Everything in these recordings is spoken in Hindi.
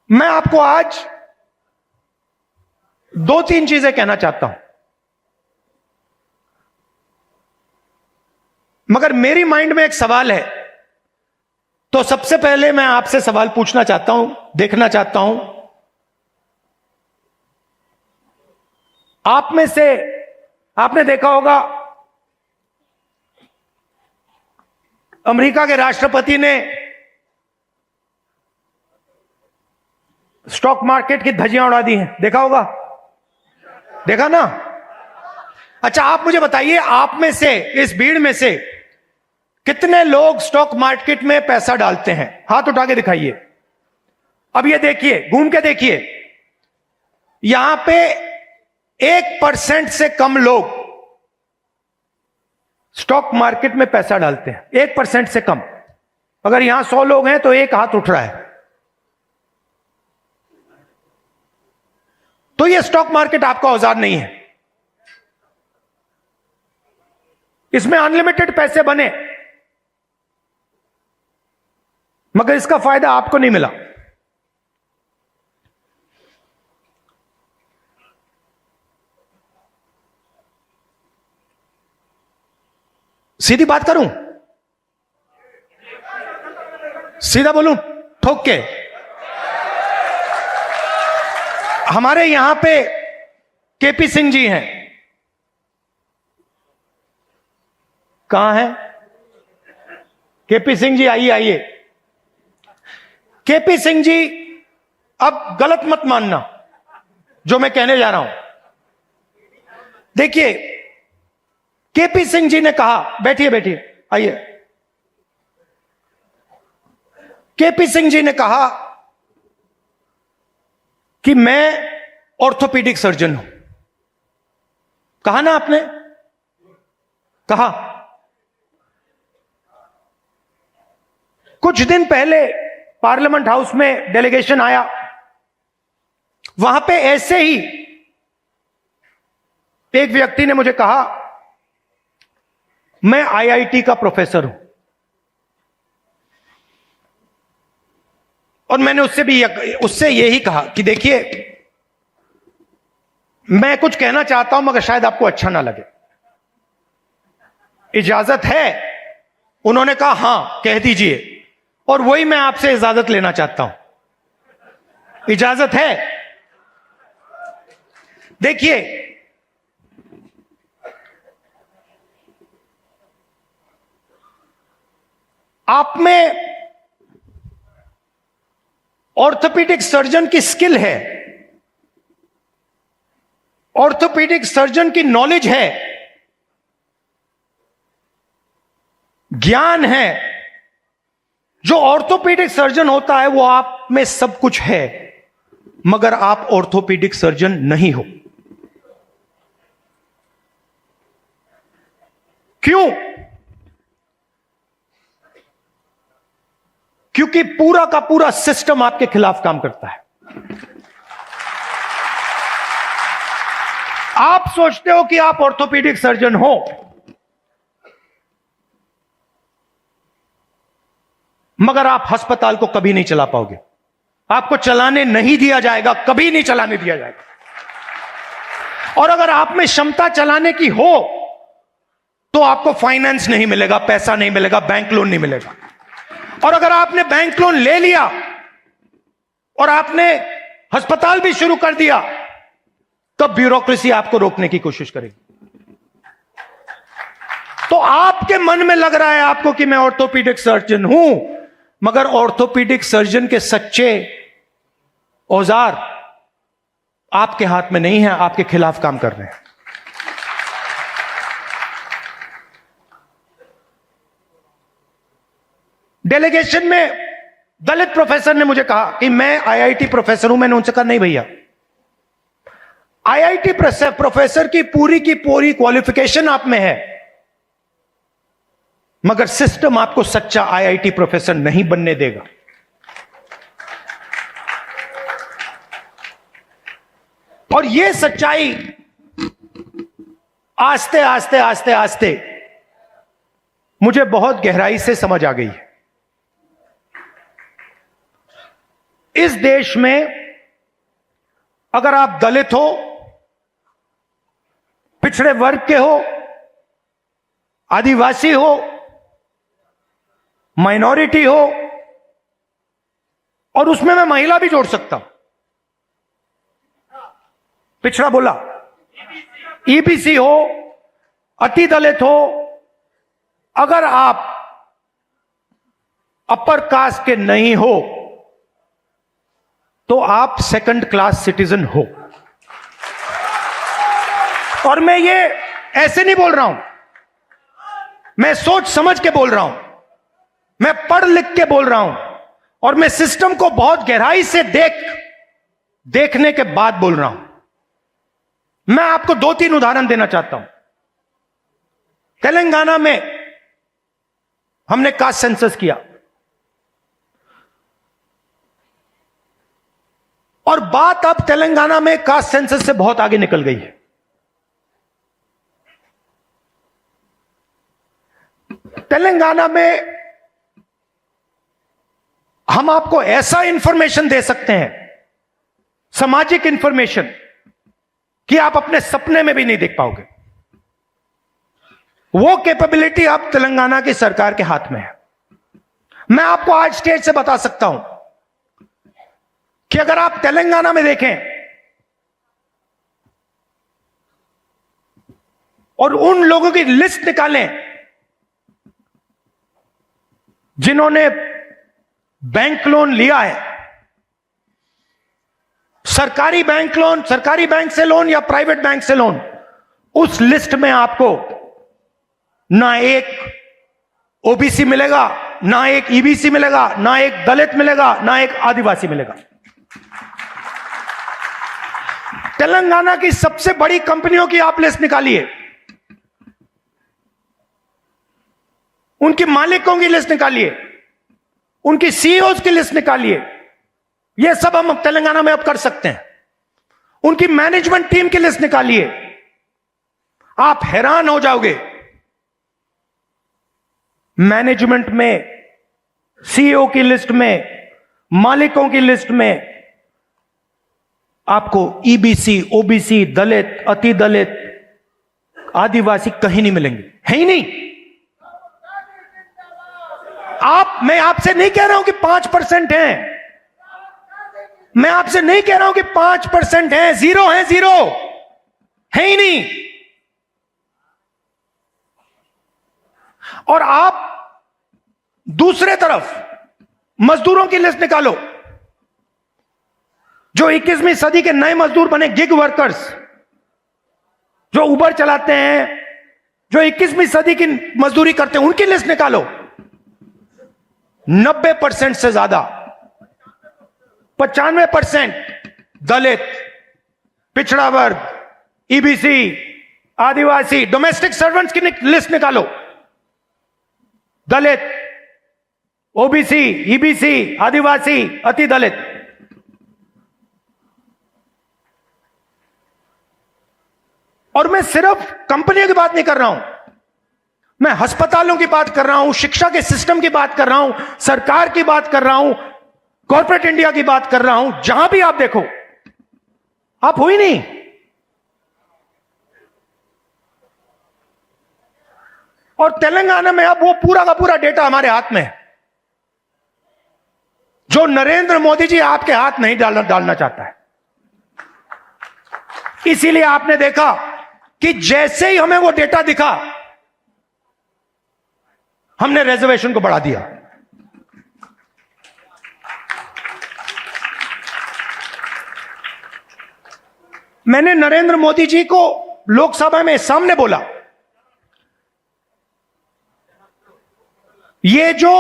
मैं आपको आज दो तीन चीजें कहना चाहता हूं, मगर मेरी माइंड में एक सवाल है। तो सबसे पहले मैं आपसे सवाल पूछना चाहता हूं, देखना चाहता हूं, आप में से आपने देखा होगा अमेरिका के राष्ट्रपति ने स्टॉक मार्केट की धज्जियां उड़ा दी हैं, देखा होगा, देखा ना? अच्छा, आप मुझे बताइए, आप में से, इस भीड़ में से कितने लोग स्टॉक मार्केट में पैसा डालते हैं? हाथ उठा के दिखाइए। अब ये देखिए, घूम के देखिए, यहां पे 1% से कम लोग स्टॉक मार्केट में पैसा डालते हैं, 1% से कम। अगर यहां 100 लोग हैं तो एक हाथ उठ रहा है। तो ये स्टॉक मार्केट आपका औजार नहीं है, इसमें अनलिमिटेड पैसे बने, मगर इसका फायदा आपको नहीं मिला। सीधी बात करूं, सीधा बोलूं, ठोक के, हमारे यहां पे केपी सिंह जी हैं। कहां हैं केपी सिंह जी? आइए आइए। केपी सिंह जी, अब गलत मत मानना जो मैं कहने जा रहा हूं। देखिए, केपी सिंह जी ने कहा, बैठिए बैठिए, आइए। केपी सिंह जी ने कहा कि मैं ऑर्थोपीडिक सर्जन हूं। कहा ना आपने? कहा। कुछ दिन पहले पार्लियामेंट हाउस में डेलीगेशन आया, वहां पे ऐसे ही एक व्यक्ति ने मुझे कहा, मैं आईआईटी का प्रोफेसर हूं। और मैंने उससे यही कहा कि देखिए, मैं कुछ कहना चाहता हूं मगर शायद आपको अच्छा ना लगे, इजाजत है? उन्होंने कहा हां, कह दीजिए। और वही मैं आपसे इजाजत लेना चाहता हूं, इजाजत है? देखिए, आप में ऑर्थोपीडिक सर्जन की स्किल है, ऑर्थोपीडिक सर्जन की नॉलेज है, ज्ञान है। जो ऑर्थोपीडिक सर्जन होता है वो आप में सब कुछ है, मगर आप ऑर्थोपीडिक सर्जन नहीं हो। क्यों? क्योंकि पूरा का पूरा सिस्टम आपके खिलाफ काम करता है। आप सोचते हो कि आप ऑर्थोपीडिक सर्जन हो, मगर आप अस्पताल को कभी नहीं चला पाओगे। आपको चलाने नहीं दिया जाएगा, कभी नहीं चलाने दिया जाएगा। और अगर आप में क्षमता चलाने की हो तो आपको फाइनेंस नहीं मिलेगा, पैसा नहीं मिलेगा, बैंक लोन नहीं मिलेगा। और अगर आपने बैंक लोन ले लिया और आपने अस्पताल भी शुरू कर दिया, तब ब्यूरोक्रेसी आपको रोकने की कोशिश करेगी। तो आपके मन में लग रहा है आपको कि मैं ऑर्थोपीडिक सर्जन हूं, मगर ऑर्थोपीडिक सर्जन के सच्चे औजार आपके हाथ में नहीं है, आपके खिलाफ काम कर रहे हैं। डेलीगेशन में दलित प्रोफेसर ने मुझे कहा कि मैं आईआईटी प्रोफेसर हूं। मैंने उनसे कहा नहीं भैया, आईआईटी प्रोफेसर की पूरी क्वालिफिकेशन आप में है, मगर सिस्टम आपको सच्चा आईआईटी प्रोफेसर नहीं बनने देगा। और यह सच्चाई आस्ते आस्ते आस्ते आस्ते मुझे बहुत गहराई से समझ आ गई है। इस देश में अगर आप दलित हो, पिछड़े वर्ग के हो, आदिवासी हो, माइनॉरिटी हो, और उसमें मैं महिला भी जोड़ सकता हूं, पिछड़ा बोला, ईबीसी हो, अति दलित हो, अगर आप अपर कास्ट के नहीं हो तो आप सेकंड क्लास सिटीजन हो। और मैं ये ऐसे नहीं बोल रहा हूं, मैं सोच समझ के बोल रहा हूं, मैं पढ़ लिख के बोल रहा हूं, और मैं सिस्टम को बहुत गहराई से देखने के बाद बोल रहा हूं। मैं आपको 2-3 उदाहरण देना चाहता हूं। तेलंगाना में हमने कास्ट सेंसस किया, और बात अब तेलंगाना में कास्ट सेंसस से बहुत आगे निकल गई है। तेलंगाना में हम आपको ऐसा इंफॉर्मेशन दे सकते हैं, सामाजिक इंफॉर्मेशन, कि आप अपने सपने में भी नहीं देख पाओगे। वो कैपेबिलिटी अब तेलंगाना की सरकार के हाथ में है। मैं आपको आज स्टेज से बता सकता हूं कि अगर आप तेलंगाना में देखें और उन लोगों की लिस्ट निकालें जिन्होंने बैंक लोन लिया है, सरकारी बैंक लोन, सरकारी बैंक से लोन या प्राइवेट बैंक से लोन, उस लिस्ट में आपको ना एक ओबीसी मिलेगा, ना एक ईबीसी मिलेगा, ना एक दलित मिलेगा, ना एक आदिवासी मिलेगा। तेलंगाना की सबसे बड़ी कंपनियों की आप लिस्ट निकालिए, उनके मालिकों की लिस्ट निकालिए, उनकी सीईओज की लिस्ट निकालिए। यह सब हम तेलंगाना में अब कर सकते हैं। उनकी मैनेजमेंट टीम की लिस्ट निकालिए, आप हैरान हो जाओगे। मैनेजमेंट में, सीईओ की लिस्ट में, मालिकों की लिस्ट में आपको ईबीसी, ओबीसी, दलित, अति दलित, आदिवासी कहीं नहीं मिलेंगे, है ही नहीं। मैं आपसे नहीं कह रहा हूं कि 5% हैं, मैं आपसे नहीं कह रहा हूं कि 5% हैं, 0 है, 0 है ही नहीं। और आप दूसरे तरफ मजदूरों की लिस्ट निकालो, जो 21वीं सदी के नए मजदूर बने, गिग वर्कर्स, जो उबर चलाते हैं, जो 21वीं सदी की मजदूरी करते हैं, उनकी लिस्ट निकालो। 90% से ज्यादा, 95% दलित, पिछड़ा वर्ग, ईबीसी, आदिवासी, डोमेस्टिक सर्वेंट्स की लिस्ट निकालो। दलित, ओबीसी, ईबीसी, आदिवासी, अति दलित। और मैं सिर्फ कंपनियों की बात नहीं कर रहा हूं, मैं अस्पतालों की बात कर रहा हूं, शिक्षा के सिस्टम की बात कर रहा हूं, सरकार की बात कर रहा हूं, कॉर्पोरेट इंडिया की बात कर रहा हूं। जहां भी आप देखो, आप हो ही नहीं। और तेलंगाना में अब वो पूरा का पूरा डेटा हमारे हाथ में है, जो नरेंद्र मोदी जी आपके हाथ नहीं डालना चाहता है। इसीलिए आपने देखा कि जैसे ही हमें वो डेटा दिखा, हमने रिजर्वेशन को बढ़ा दिया। मैंने नरेंद्र मोदी जी को लोकसभा में सामने बोला, ये जो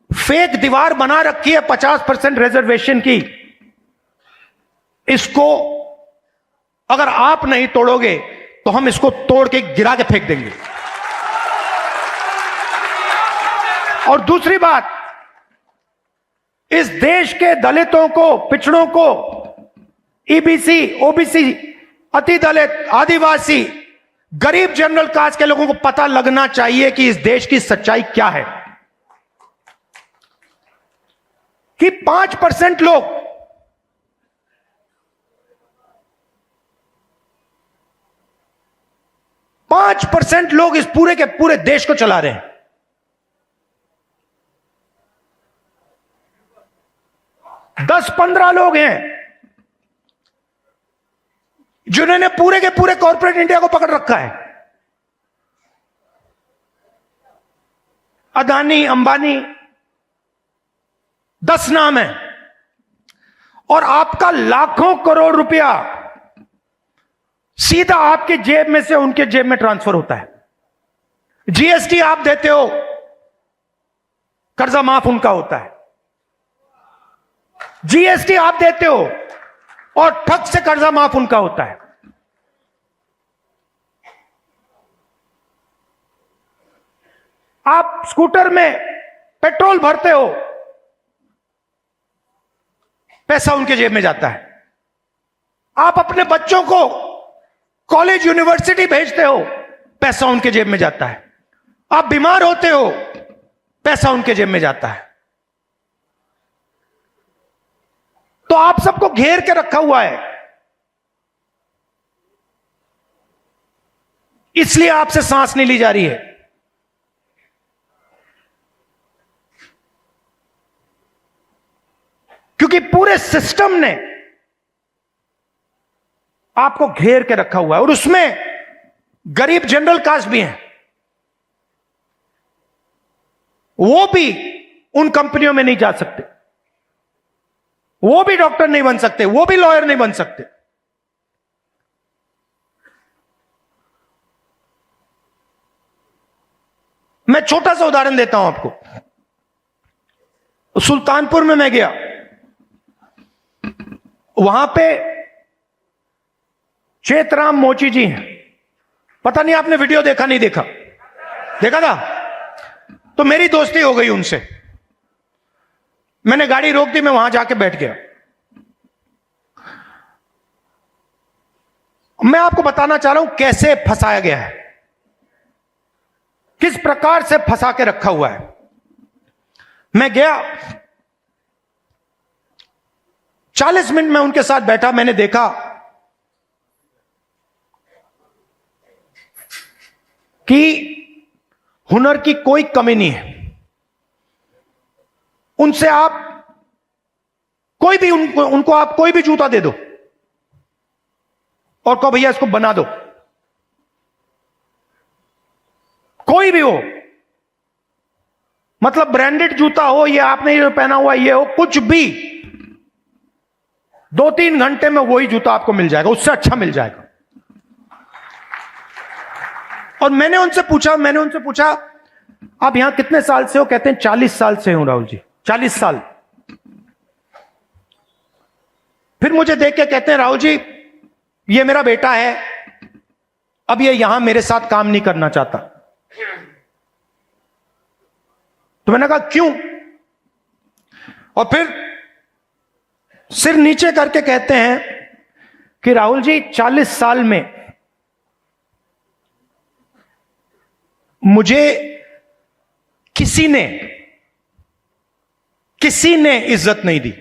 फेक दीवार बना रखी है 50% रिजर्वेशन की, इसको अगर आप नहीं तोड़ोगे तो हम इसको तोड़ के गिरा के फेंक देंगे। और दूसरी बात, इस देश के दलितों को, पिछड़ों को, ईबीसी, ओबीसी, अति दलित, आदिवासी, गरीब जनरल कास्ट के लोगों को पता लगना चाहिए कि इस देश की सच्चाई क्या है। कि 5% लोग 5% लोग इस पूरे के पूरे देश को चला रहे हैं। 10-15 लोग हैं जिन्होंने पूरे के पूरे कॉर्पोरेट इंडिया को पकड़ रखा है। अदानी, अंबानी, 10 नाम है, और आपका लाखों करोड़ रुपया सीधा आपके जेब में से उनके जेब में ट्रांसफर होता है। जीएसटी आप देते हो, कर्जा माफ उनका होता है। जीएसटी आप देते हो और ठग से कर्जा माफ उनका होता है। आप स्कूटर में पेट्रोल भरते हो, पैसा उनके जेब में जाता है। आप अपने बच्चों को कॉलेज यूनिवर्सिटी भेजते हो, पैसा उनके जेब में जाता है। आप बीमार होते हो, पैसा उनके जेब में जाता है। तो आप सबको घेर के रखा हुआ है, इसलिए आपसे सांस नहीं ली जा रही है। क्योंकि पूरे सिस्टम ने आपको घेर के रखा हुआ है, और उसमें गरीब जनरल कास्ट भी हैं। वो भी उन कंपनियों में नहीं जा सकते, वो भी डॉक्टर नहीं बन सकते, वो भी लॉयर नहीं बन सकते। मैं छोटा सा उदाहरण देता हूं आपको। सुल्तानपुर में मैं गया, वहां पे चेतराम मोची जी हैं। पता नहीं आपने वीडियो देखा नहीं देखा? देखा था? तो मेरी दोस्ती हो गई उनसे। मैंने गाड़ी रोक दी, मैं वहां जाके बैठ गया। मैं आपको बताना चाह रहा हूं कैसे फंसाया गया है, किस प्रकार से फंसा के रखा हुआ है। मैं गया, 40 मिनट में उनके साथ बैठा। मैंने देखा कि हुनर की कोई कमी नहीं है। उनसे आप कोई भी उनको आप कोई भी जूता दे दो और कहो भैया इसको बना दो, कोई भी हो, मतलब ब्रांडेड जूता हो, ये आपने ये पहना हुआ ये हो, कुछ भी, 2-3 घंटे में वही जूता आपको मिल जाएगा, उससे अच्छा मिल जाएगा। और मैंने उनसे पूछा आप यहां कितने साल से हो? कहते हैं 40 साल से हूं राहुल जी, 40 साल। फिर मुझे देख के कहते हैं राहुल जी ये मेरा बेटा है, अब ये यहां मेरे साथ काम नहीं करना चाहता। तो मैंने कहा क्यों? और फिर सिर नीचे करके कहते हैं कि राहुल जी 40 साल में मुझे किसी ने इज्जत नहीं दी।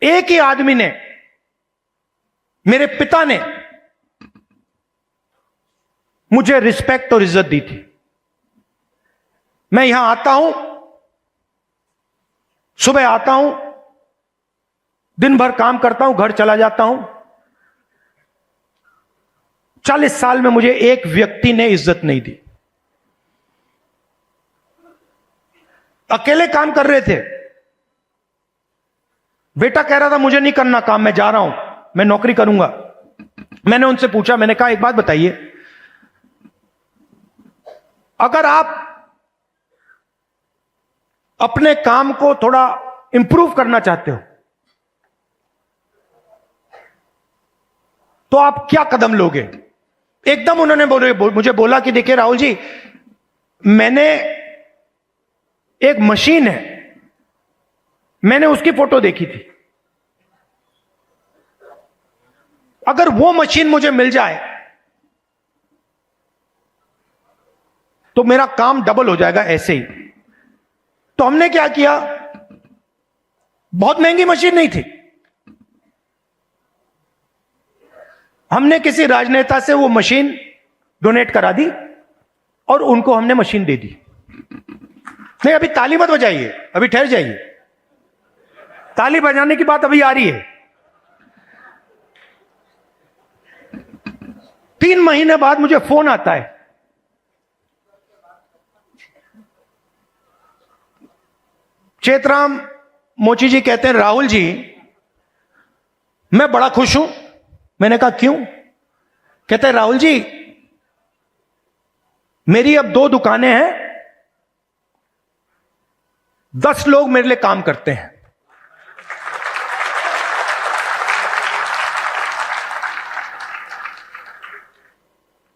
एक ही आदमी ने, मेरे पिता ने मुझे रिस्पेक्ट और इज्जत दी थी। मैं यहां आता हूं, सुबह आता हूं, दिन भर काम करता हूं, घर चला जाता हूं। 40 साल में मुझे एक व्यक्ति ने इज्जत नहीं दी। अकेले काम कर रहे थे। बेटा कह रहा था मुझे नहीं करना काम, मैं जा रहा हूं, मैं नौकरी करूंगा। मैंने उनसे पूछा, मैंने कहा एक बात बताइए, अगर आप अपने काम को थोड़ा इंप्रूव करना चाहते हो तो आप क्या कदम लोगे? एकदम उन्होंने मुझे बोला कि देखिए राहुल जी, मैंने एक मशीन है, मैंने उसकी फोटो देखी थी, अगर वो मशीन मुझे मिल जाए तो मेरा काम डबल हो जाएगा ऐसे ही। तो हमने क्या किया, बहुत महंगी मशीन नहीं थी, हमने किसी राजनेता से वो मशीन डोनेट करा दी और उनको हमने मशीन दे दी। नहीं, अभी ताली मत बजाइए, अभी ठहर जाइए, ताली बजाने की बात अभी आ रही है। 3 महीने बाद मुझे फोन आता है, चेतराम मोची जी कहते हैं, राहुल जी मैं बड़ा खुश हूं। मैंने कहा क्यों? कहते हैं, राहुल जी मेरी अब 2 दुकानें हैं, 10 लोग मेरे लिए काम करते हैं।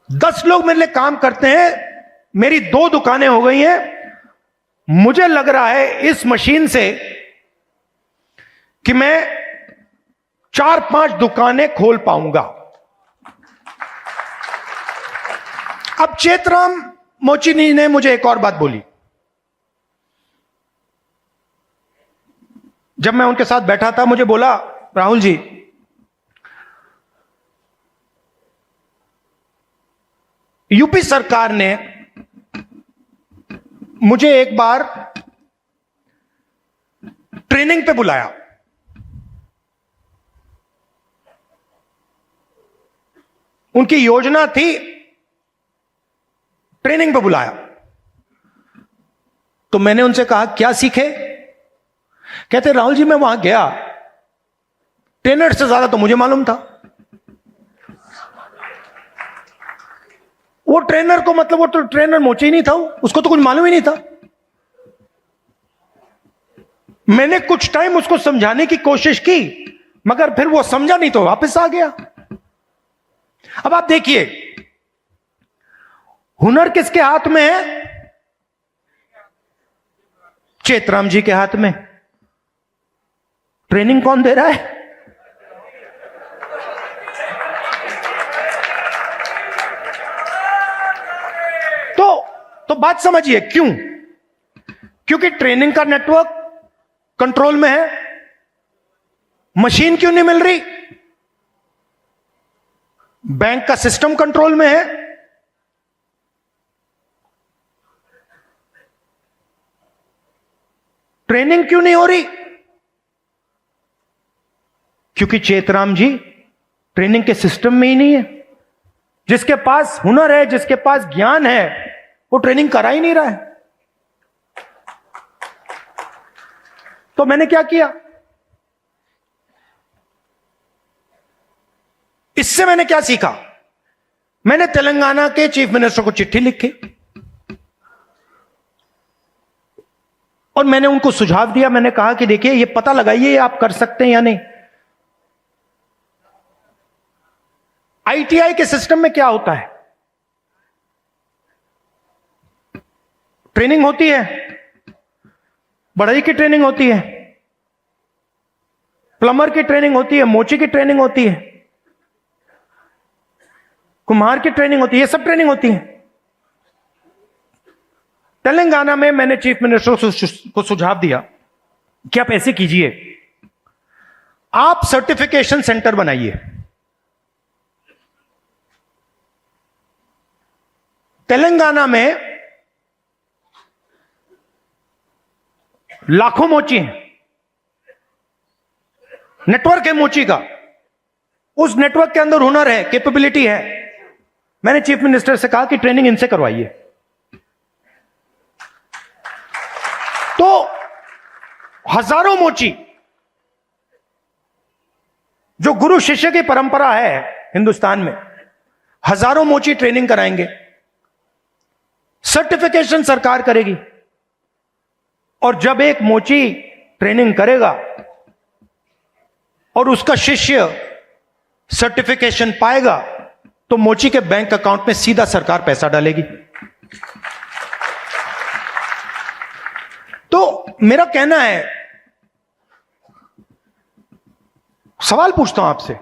दस लोग मेरे लिए काम करते हैं, मेरी 2 दुकानें हो गई हैं। मुझे लग रहा है इस मशीन से कि मैं 4-5 दुकानें खोल पाऊंगा। अब चेतराम मोची ने मुझे एक और बात बोली। जब मैं उनके साथ बैठा था, मुझे बोला, राहुल जी यूपी सरकार ने मुझे एक बार ट्रेनिंग पे बुलाया, उनकी योजना थी, ट्रेनिंग पे बुलाया। तो मैंने उनसे कहा क्या सीखे? कहते राहुल जी मैं वहां गया, ट्रेनर से ज्यादा तो मुझे मालूम था। वो ट्रेनर को, मतलब वो तो ट्रेनर मोची ही नहीं था, उसको तो कुछ मालूम ही नहीं था। मैंने कुछ टाइम उसको समझाने की कोशिश की, मगर फिर वो समझा नहीं तो वापस आ गया। अब आप देखिए, हुनर किसके हाथ में है? चेतराम जी के हाथ में। ट्रेनिंग कौन दे रहा है? तो बात समझिए क्यों? क्योंकि ट्रेनिंग का नेटवर्क कंट्रोल में है। मशीन क्यों नहीं मिल रही? बैंक का सिस्टम कंट्रोल में है। ट्रेनिंग क्यों नहीं हो रही? क्योंकि चेतराम जी ट्रेनिंग के सिस्टम में ही नहीं है। जिसके पास हुनर है, जिसके पास ज्ञान है, वो ट्रेनिंग करा ही नहीं रहा है। तो मैंने क्या किया? इससे मैंने क्या सीखा? मैंने तेलंगाना के चीफ मिनिस्टर को चिट्ठी लिखी और मैंने उनको सुझाव दिया। मैंने कहा कि देखिए, ये पता लगाइए आप कर सकते हैं या नहीं। आईटीआई के सिस्टम में क्या होता है? ट्रेनिंग होती है, बढ़ई की ट्रेनिंग होती है, प्लम्बर की ट्रेनिंग होती है, मोची की ट्रेनिंग होती है, कुम्हार की ट्रेनिंग होती है, ये सब ट्रेनिंग होती है। तेलंगाना में मैंने चीफ मिनिस्टर को सुझाव दिया कि आप ऐसे कीजिए, आप सर्टिफिकेशन सेंटर बनाइए। तेलंगाना में लाखों मोची हैं, नेटवर्क है मोची का, उस नेटवर्क के अंदर हुनर है, कैपेबिलिटी है। मैंने चीफ मिनिस्टर से कहा कि ट्रेनिंग इनसे करवाइए। तो हजारों मोची, जो गुरु शिष्य की परंपरा है हिंदुस्तान में, हजारों मोची ट्रेनिंग कराएंगे, सर्टिफिकेशन सरकार करेगी। और जब एक मोची ट्रेनिंग करेगा और उसका शिष्य सर्टिफिकेशन पाएगा, तो मोची के बैंक अकाउंट में सीधा सरकार पैसा डालेगी। तो मेरा कहना है, सवाल पूछता हूं आपसे,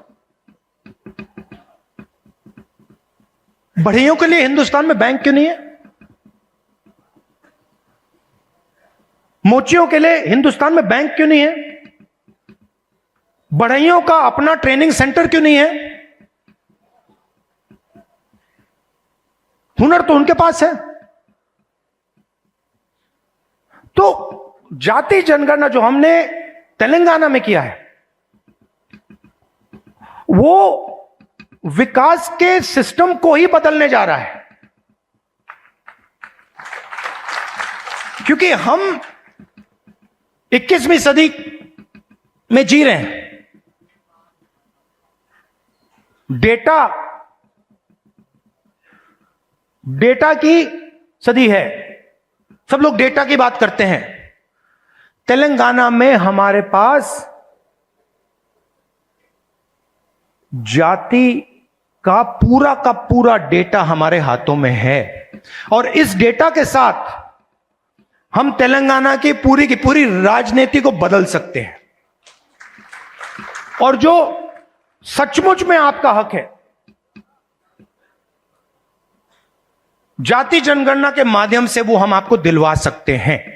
बढ़इयों के लिए हिंदुस्तान में बैंक क्यों नहीं है? मोचियों के लिए हिंदुस्तान में बैंक क्यों नहीं है? बढ़इयों का अपना ट्रेनिंग सेंटर क्यों नहीं है? हुनर तो उनके पास है। तो जाति जनगणना जो हमने तेलंगाना में किया है, वो विकास के सिस्टम को ही बदलने जा रहा है। क्योंकि हम 21वीं सदी में जी रहे हैं। डेटा की सदी है। सब लोग डेटा की बात करते हैं। तेलंगाना में हमारे पास जाति का पूरा डेटा हमारे हाथों में है, और इस डेटा के साथ हम तेलंगाना की पूरी राजनीति को बदल सकते हैं। और जो सचमुच में आपका हक है, जाति जनगणना के माध्यम से वो हम आपको दिलवा सकते हैं।